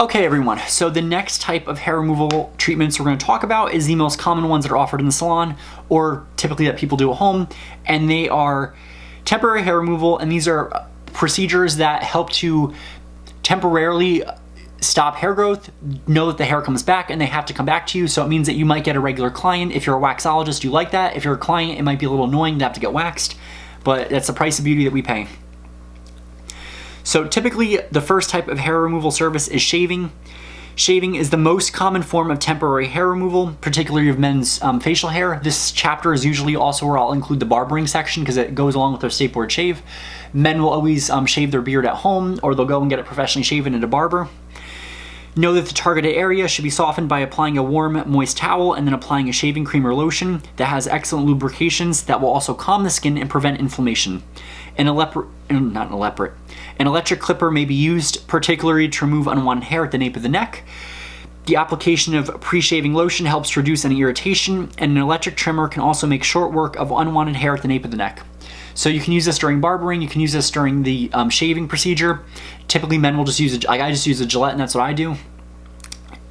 Okay everyone, so the next type of hair removal treatments we're going to talk about is the most common ones that are offered in the salon, or typically that people do at home, and they are temporary hair removal, and these are procedures that help to temporarily stop hair growth, know that the hair comes back and they have to come back to you, so it means that you might get a regular client. If you're a waxologist, you like that. If you're a client, it might be a little annoying to have to get waxed, but that's the price of beauty that we pay. So typically, the first type of hair removal service is shaving. Shaving is the most common form of temporary hair removal, particularly of men's facial hair. This chapter is usually also where I'll include the barbering section because it goes along with their state board shave. Men will always shave their beard at home, or they'll go and get it professionally shaven at a barber. Know that the targeted area should be softened by applying a warm, moist towel and then applying a shaving cream or lotion that has excellent lubrications that will also calm the skin and prevent inflammation. An electric clipper may be used, particularly to remove unwanted hair at the nape of the neck. The application of pre-shaving lotion helps to reduce any irritation, and an electric trimmer can also make short work of unwanted hair at the nape of the neck. So you can use this during barbering, you can use this during the shaving procedure. Typically men will just use I just use a Gillette, and that's what I do.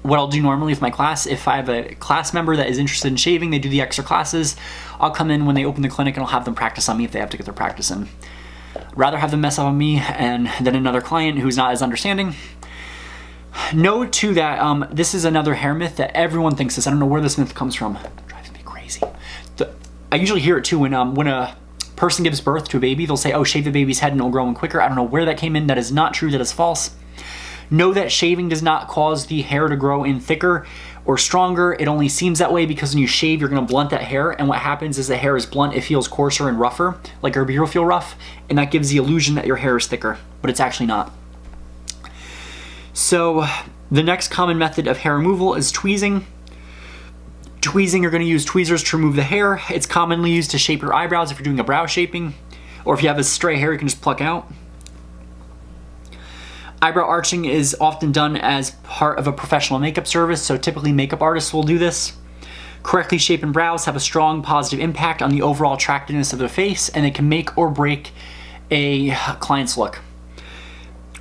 What I'll do normally with my class, if I have a class member that is interested in shaving, they do the extra classes, I'll come in when they open the clinic and I'll have them practice on me if they have to get their practice in. Rather have them mess up on me than another client who's not as understanding. Know too that this is another hair myth that everyone thinks this. I don't know where this myth comes from. It drives me crazy. I usually hear it too when a person gives birth to a baby, they'll say, oh, shave the baby's head and it'll grow in quicker. I don't know where that came in. That is not true. That is false. Know that shaving does not cause the hair to grow in thicker or stronger. It only seems that way because when you shave, you're going to blunt that hair, and what happens is the hair is blunt, it feels coarser and rougher, like your beard will feel rough, and that gives the illusion that your hair is thicker, but it's actually not. So the next common method of hair removal is tweezing. Tweezing, you're going to use tweezers to remove the hair. It's commonly used to shape your eyebrows if you're doing a brow shaping, or if you have a stray hair, you can just pluck out. Eyebrow arching is often done as part of a professional makeup service, so typically makeup artists will do this. Correctly shapen brows have a strong positive impact on the overall attractiveness of the face, and it can make or break a client's look.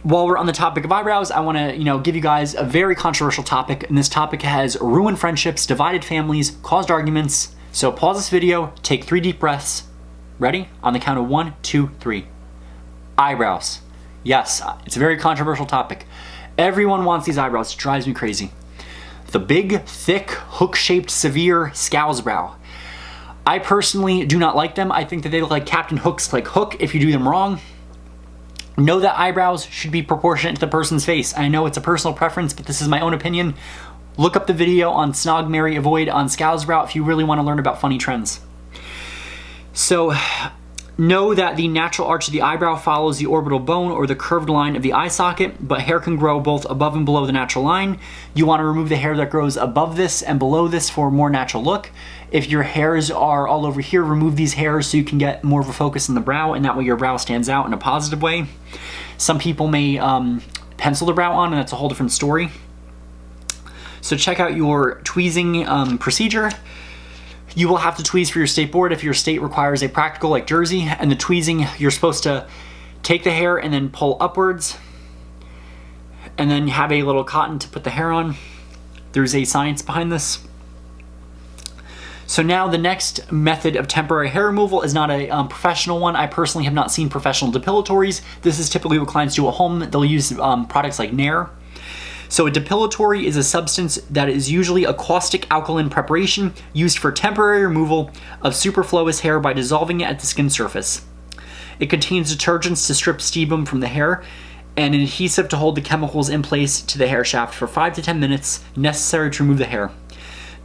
While we're on the topic of eyebrows, I want to, give you guys a very controversial topic, and this topic has ruined friendships, divided families, caused arguments. So pause this video, take 3 deep breaths. Ready? On the count of 1, 2, 3. Eyebrows. Yes, it's a very controversial topic. Everyone wants these eyebrows. It drives me crazy. The big, thick, hook-shaped, severe scowls brow. I personally do not like them. I think that they look like Captain Hook's hook if you do them wrong. Know that eyebrows should be proportionate to the person's face. I know it's a personal preference, but this is my own opinion. Look up the video on Snog, Marry, Avoid on scowls brow if you really want to learn about funny trends. So, know that the natural arch of the eyebrow follows the orbital bone or the curved line of the eye socket, but hair can grow both above and below the natural line. You want to remove the hair that grows above this and below this for a more natural look. If your hairs are all over here, remove these hairs so you can get more of a focus in the brow, and that way your brow stands out in a positive way. Some people may pencil the brow on, and that's a whole different story. So check out your tweezing procedure. You will have to tweeze for your state board if your state requires a practical like Jersey, and the tweezing, you're supposed to take the hair and then pull upwards, and then have a little cotton to put the hair on. There's a science behind this. So now the next method of temporary hair removal is not a professional one. I personally have not seen professional depilatories. This is typically what clients do at home. They'll use products like Nair. So a depilatory is a substance that is usually a caustic alkaline preparation used for temporary removal of superfluous hair by dissolving it at the skin surface. It contains detergents to strip sebum from the hair and an adhesive to hold the chemicals in place to the hair shaft for 5 to 10 minutes necessary to remove the hair.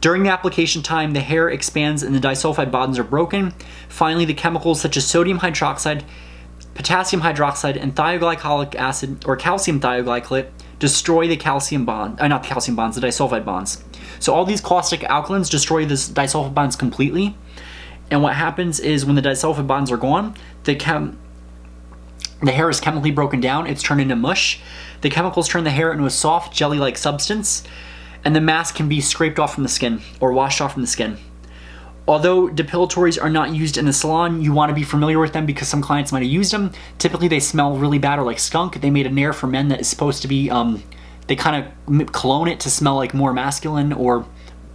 During the application time, the hair expands and the disulfide bonds are broken. Finally, the chemicals such as sodium hydroxide, potassium hydroxide, and thioglycolic acid or calcium thioglycolate destroy the calcium bond, not the calcium bonds, the disulfide bonds. So all these caustic alkalins destroy the disulfide bonds completely. And what happens is when the disulfide bonds are gone, the hair is chemically broken down. It's turned into mush. The chemicals turn the hair into a soft, jelly-like substance, and the mask can be scraped off from the skin or washed off from the skin. Although depilatories are not used in the salon, you want to be familiar with them because some clients might have used them. Typically they smell really bad or like skunk. They made a Nair for men that is supposed to be they kind of clone it to smell like more masculine or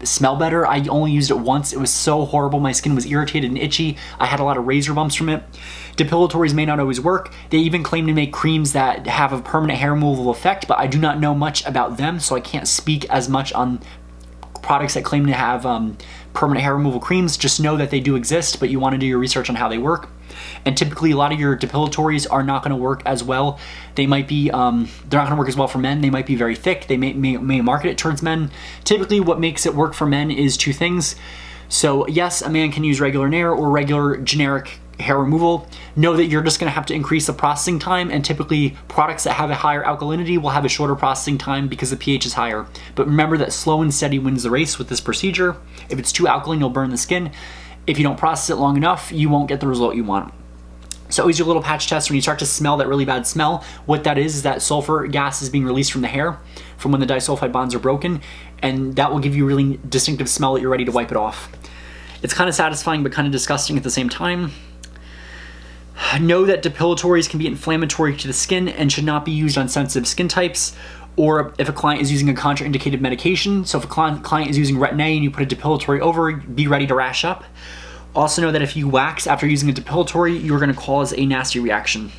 smell better. I only used it once. It was so horrible. My skin was irritated and itchy. I had a lot of razor bumps from it. Depilatories may not always work. They even claim to make creams that have a permanent hair removal effect, but I do not know much about them, so I can't speak as much on products that claim to have permanent hair removal creams. Just know that they do exist, but you want to do your research on how they work. And typically a lot of your depilatories are not going to work as well. They might be, they're not going to work as well for men. They might be very thick. They may market it towards men. Typically what makes it work for men is two things. So yes, a man can use regular Nair or regular generic hair removal. Know that you're just going to have to increase the processing time, and typically products that have a higher alkalinity will have a shorter processing time because the pH is higher. But remember that slow and steady wins the race with this procedure. If it's too alkaline, you'll burn the skin. If you don't process it long enough, you won't get the result you want. So always your little patch test when you start to smell that really bad smell. What that is that sulfur gas is being released from the hair from when the disulfide bonds are broken, and that will give you a really distinctive smell that you're ready to wipe it off. It's kind of satisfying but kind of disgusting at the same time. Know that depilatories can be inflammatory to the skin and should not be used on sensitive skin types, or if a client is using a contraindicated medication. So if a client is using Retin-A and you put a depilatory over, be ready to rash up. Also know that if you wax after using a depilatory, you're going to cause a nasty reaction.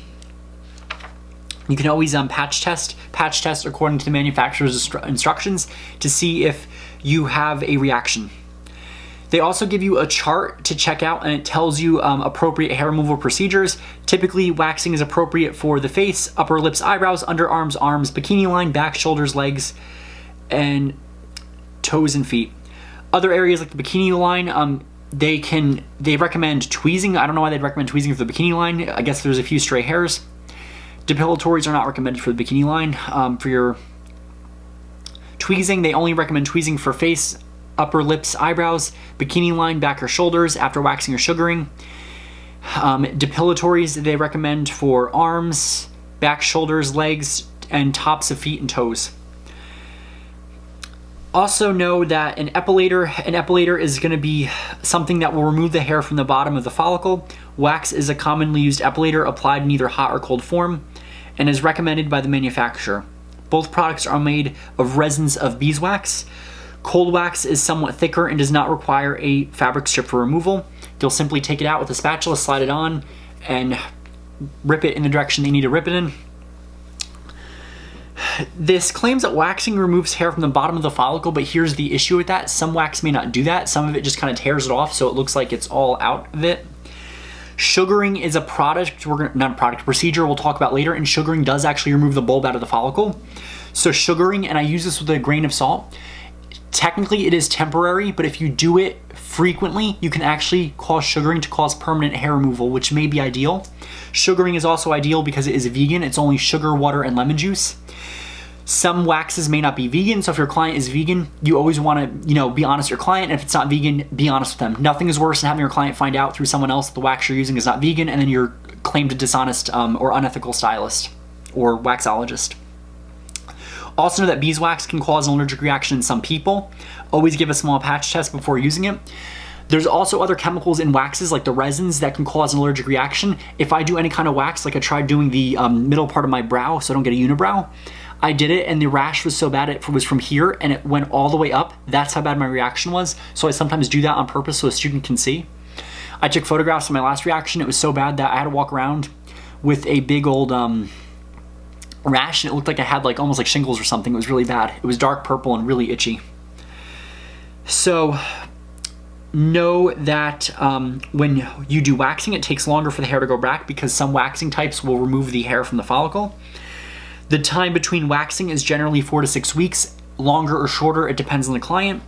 You can always patch test according to the manufacturer's instructions to see if you have a reaction. They also give you a chart to check out, and it tells you appropriate hair removal procedures. Typically, waxing is appropriate for the face, upper lips, eyebrows, underarms, arms, bikini line, back, shoulders, legs, and toes and feet. Other areas like the bikini line, they recommend tweezing. I don't know why they'd recommend tweezing for the bikini line. I guess there's a few stray hairs. Depilatories are not recommended for the bikini line. For your tweezing, they only recommend tweezing for face, upper lips, eyebrows, bikini line, back or shoulders after waxing or sugaring. Depilatories they recommend for arms, back, shoulders, legs, and tops of feet and toes. Also know that an epilator is going to be something that will remove the hair from the bottom of the follicle. Wax is a commonly used epilator applied in either hot or cold form and is recommended by the manufacturer. Both products are made of resins of beeswax. Cold wax is somewhat thicker and does not require a fabric strip for removal. You'll simply take it out with a spatula, slide it on, and rip it in the direction you need to rip it in. This claims that waxing removes hair from the bottom of the follicle, but here's the issue with that. Some wax may not do that. Some of it just kind of tears it off, so it looks like it's all out of it. Sugaring is a procedure we'll talk about later, and sugaring does actually remove the bulb out of the follicle. So sugaring, and I use this with a grain of salt, technically it is temporary, but if you do it frequently, you can actually cause sugaring to cause permanent hair removal, which may be ideal. Sugaring is also ideal because it is vegan. It's only sugar, water, and lemon juice. Some waxes may not be vegan, so if your client is vegan, you always want to, be honest with your client. And if it's not vegan, be honest with them. Nothing is worse than having your client find out through someone else that the wax you're using is not vegan, and then you're claimed a dishonest or unethical stylist or waxologist. Also know that beeswax can cause an allergic reaction in some people. Always give a small patch test before using it. There's also other chemicals in waxes like the resins that can cause an allergic reaction. If I do any kind of wax, like I tried doing the middle part of my brow so I don't get a unibrow, I did it and the rash was so bad it was from here and it went all the way up. That's how bad my reaction was. So I sometimes do that on purpose so a student can see. I took photographs of my last reaction. It was so bad that I had to walk around with a big old rash, and it looked like I had almost like shingles or something. It was really bad. It was dark purple and really itchy. So know that when you do waxing, it takes longer for the hair to grow back because some waxing types will remove the hair from the follicle. The time between waxing is generally 4 to 6 weeks, longer or shorter, it depends on the client.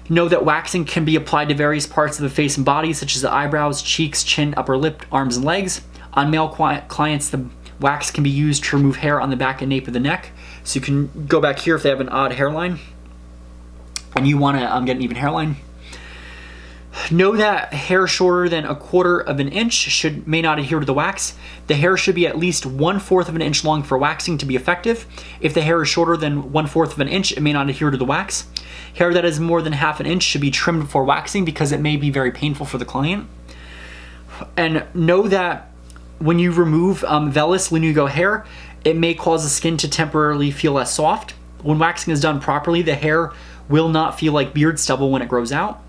Know that waxing can be applied to various parts of the face and body, such as the eyebrows, cheeks, chin, upper lip, arms, and legs. On male clients, the wax can be used to remove hair on the back and nape of the neck. So you can go back here if they have an odd hairline and you want to get an even hairline. Know that hair shorter than 1/4 of an inch may not adhere to the wax. The hair should be at least 1/4 of an inch long for waxing to be effective. If the hair is shorter than 1/4 of an inch, it may not adhere to the wax. Hair that is more than 1/2 an inch should be trimmed before waxing because it may be very painful for the client. And know that when you remove vellus lanugo hair, it may cause the skin to temporarily feel less soft. When waxing is done properly, the hair will not feel like beard stubble when it grows out.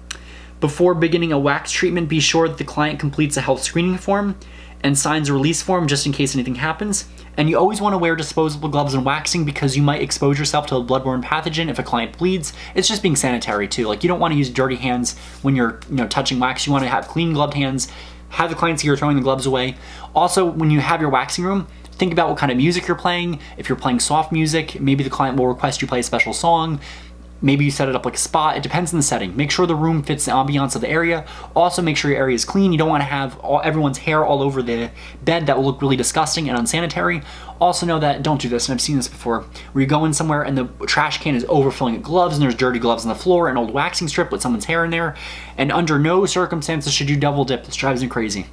Before beginning a wax treatment, be sure that the client completes a health screening form and signs a release form just in case anything happens. And you always want to wear disposable gloves when waxing because you might expose yourself to a bloodborne pathogen if a client bleeds. It's just being sanitary too. Like, you don't want to use dirty hands when you're touching wax. You want to have clean gloved hands. Have the clients here throwing the gloves away. Also, when you have your waxing room, think about what kind of music you're playing. If you're playing soft music, maybe the client will request you play a special song. Maybe you set it up like a spa. It depends on the setting. Make sure the room fits the ambiance of the area. Also, make sure your area is clean. You don't want to have everyone's hair all over the bed. That will look really disgusting and unsanitary. Also know that, don't do this, and I've seen this before, where you go in somewhere and the trash can is overflowing with gloves and there's dirty gloves on the floor, an old waxing strip with someone's hair in there, and under no circumstances should you double dip. This drives me crazy.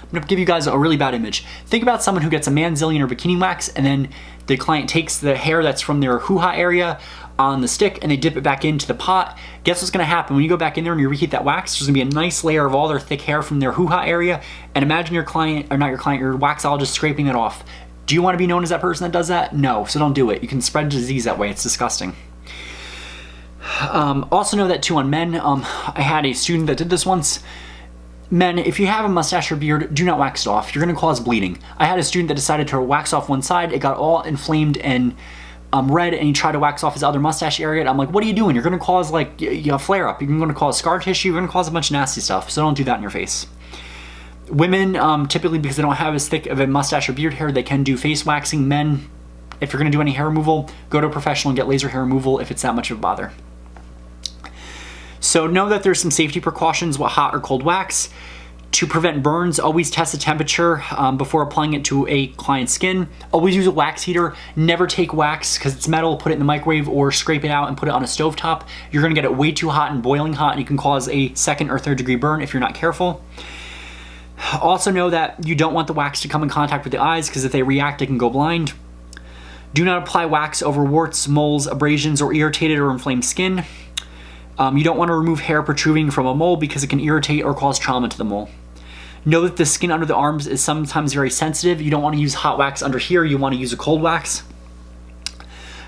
I'm gonna give you guys a really bad image. Think about someone who gets a manzillion or bikini wax, and then the client takes the hair that's from their hoo-ha area on the stick and they dip it back into the pot. Guess what's gonna happen? When you go back in there and you reheat that wax, there's gonna be a nice layer of all their thick hair from their hoo-ha area, and imagine your client, or not your client, your waxologist scraping that off. Do you wanna be known as that person that does that? No, so don't do it. You can spread disease that way, it's disgusting. Also know that too on men, I had a student that did this once. Men, if you have a mustache or beard, do not wax it off. You're gonna cause bleeding. I had a student that decided to wax off one side. It got all inflamed and red, and he tried to wax off his other mustache area. And I'm like, what are you doing? You're gonna cause like a flare up. You're gonna cause scar tissue. You're gonna cause a bunch of nasty stuff. So don't do that in your face. Women, typically because they don't have as thick of a mustache or beard hair, they can do face waxing. Men, if you're gonna do any hair removal, go to a professional and get laser hair removal if it's that much of a bother. So know that there's some safety precautions with hot or cold wax. To prevent burns, always test the temperature before applying it to a client's skin. Always use a wax heater. Never take wax, because it's metal, put it in the microwave or scrape it out and put it on a stovetop. You're gonna get it way too hot and boiling hot, and you can cause a 2nd or 3rd degree burn if you're not careful. Also know that you don't want the wax to come in contact with the eyes, because if they react, they can go blind. Do not apply wax over warts, moles, abrasions, or irritated or inflamed skin. You don't want to remove hair protruding from a mole because it can irritate or cause trauma to the mole. Know that the skin under the arms is sometimes very sensitive. You don't want to use hot wax under here. You want to use a cold wax.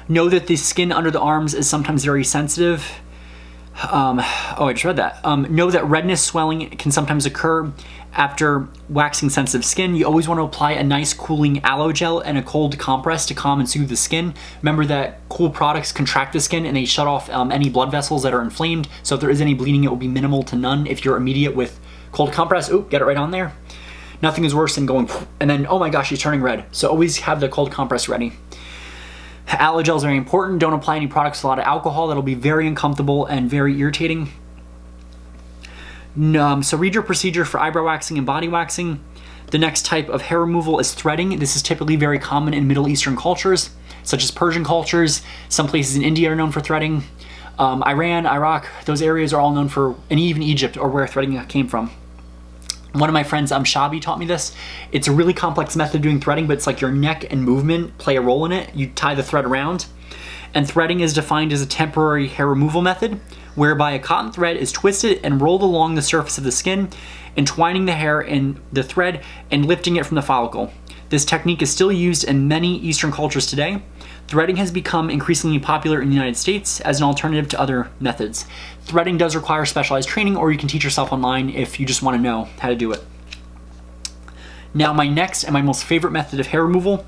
Know that the skin under the arms is sometimes very sensitive. I just read that. Know that redness, swelling can sometimes occur after waxing sensitive skin. You always want to apply a nice cooling aloe gel and a cold compress to calm and soothe the skin. Remember that cool products contract the skin and they shut off any blood vessels that are inflamed. So if there is any bleeding, it will be minimal to none if you're immediate with cold compress. Ooh, get it right on there. Nothing is worse than going and then, oh my gosh, she's turning red. So always have the cold compress ready. Aloe gel is very important. Don't apply any products with a lot of alcohol. That'll be very uncomfortable and very irritating. So read your procedure for eyebrow waxing and body waxing. The next type of hair removal is threading. This is typically very common in Middle Eastern cultures, such as Persian cultures. Some places in India are known for threading. Iran, Iraq, those areas are all known for, and even Egypt, or where threading came from. One of my friends, Shabi, taught me this. It's a really complex method of doing threading, but it's like your neck and movement play a role in it. You tie the thread around. And threading is defined as a temporary hair removal method, whereby a cotton thread is twisted and rolled along the surface of the skin, entwining the hair in the thread and lifting it from the follicle. This technique is still used in many Eastern cultures today. Threading has become increasingly popular in the United States as an alternative to other methods. Threading does require specialized training, or you can teach yourself online if you just want to know how to do it. Now, my next and my most favorite method of hair removal.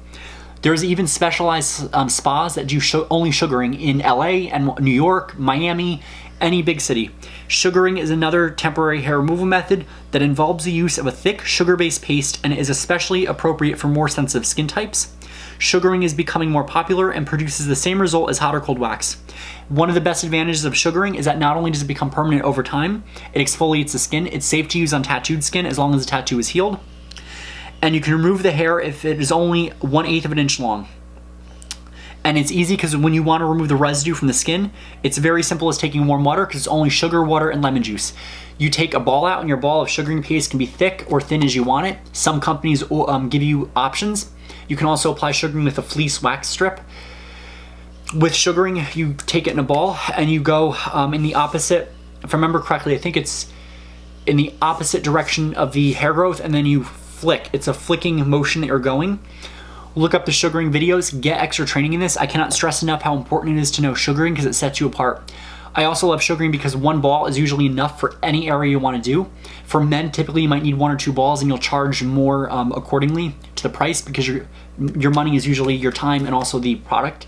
There's even specialized spas that do only sugaring in LA and New York, Miami, any big city. Sugaring is another temporary hair removal method that involves the use of a thick sugar-based paste and is especially appropriate for more sensitive skin types. Sugaring is becoming more popular and produces the same result as hot or cold wax. One of the best advantages of sugaring is that not only does it become permanent over time, it exfoliates the skin. It's safe to use on tattooed skin as long as the tattoo is healed. And you can remove the hair if it is only 1/8 of an inch long. And it's easy because when you want to remove the residue from the skin, it's very simple as taking warm water because it's only sugar, water, and lemon juice. You take a ball out and your ball of sugaring paste can be thick or thin as you want it. Some companies give you options. You can also apply sugaring with a fleece wax strip. With sugaring, you take it in a ball and you go in the opposite, if I remember correctly, I think it's in the opposite direction of the hair growth, and then you flick. It's a flicking motion that you're going. Look up the sugaring videos, get extra training in this. I cannot stress enough how important it is to know sugaring because it sets you apart. I also love sugaring because one ball is usually enough for any area you want to do. For men, typically you might need 1 or 2 balls and you'll charge more accordingly to the price because your money is usually your time and also the product.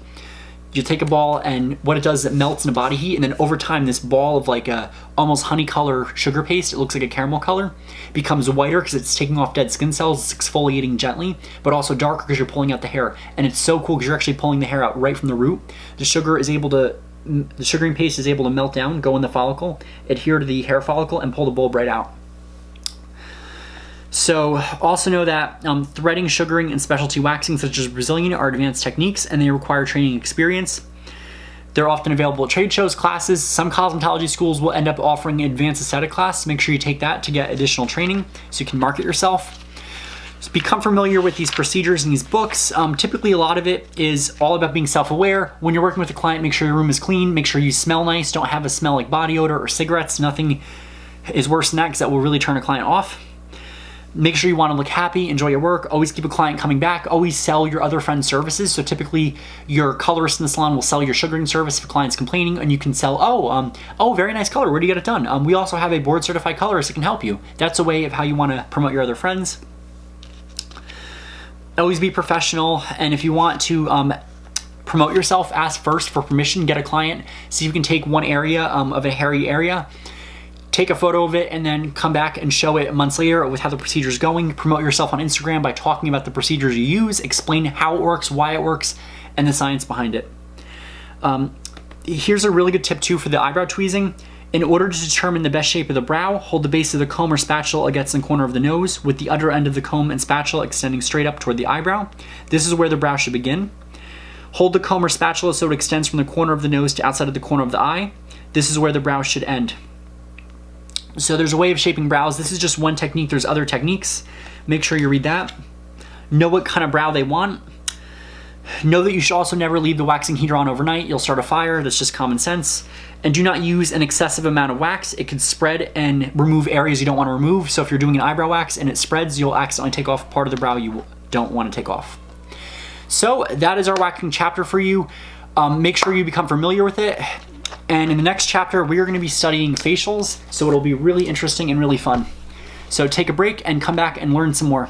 You take a ball and what it does is it melts in a body heat, and then over time this ball of like a almost honey color sugar paste, it looks like a caramel color, becomes whiter because it's taking off dead skin cells, it's exfoliating gently, but also darker because you're pulling out the hair. And it's so cool because you're actually pulling the hair out right from the root. The sugaring paste is able to melt down, go in the follicle, adhere to the hair follicle, and pull the bulb right out. So also know that threading, sugaring, and specialty waxing such as Brazilian are advanced techniques and they require training and experience. They're often available at trade shows, classes. Some cosmetology schools will end up offering an advanced aesthetic class. Make sure you take that to get additional training so you can market yourself. So become familiar with these procedures and these books. Typically a lot of it is all about being self-aware. When you're working with a client, make sure your room is clean, make sure you smell nice, don't have a smell like body odor or cigarettes. Nothing is worse than that because that will really turn a client off. Make sure you want to look happy, enjoy your work, always keep a client coming back, always sell your other friend's services. So typically your colorist in the salon will sell your sugaring service if a client's complaining, and you can sell, oh, very nice color, where do you get it done? We also have a board certified colorist that can help you. That's a way of how you want to promote your other friends. Always be professional, and if you want to promote yourself, ask first for permission, get a client, see if you can take one area of a hairy area, take a photo of it, and then come back and show it months later with how the procedure is going. Promote yourself on Instagram by talking about the procedures you use, explain how it works, why it works, and the science behind it. Here's a really good tip too for the eyebrow tweezing. In order to determine the best shape of the brow, hold the base of the comb or spatula against the corner of the nose with the other end of the comb and spatula extending straight up toward the eyebrow. This is where the brow should begin. Hold the comb or spatula so it extends from the corner of the nose to outside of the corner of the eye. This is where the brow should end. So there's a way of shaping brows. This is just one technique. There's other techniques. Make sure you read that. Know what kind of brow they want. Know that you should also never leave the waxing heater on overnight. You'll start a fire. That's just common sense. And do not use an excessive amount of wax. It can spread and remove areas you don't want to remove. So if you're doing an eyebrow wax and it spreads, you'll accidentally take off part of the brow you don't want to take off. So that is our waxing chapter for you. Make sure you become familiar with it. And in the next chapter, we are going to be studying facials, so it'll be really interesting and really fun. So take a break and come back and learn some more.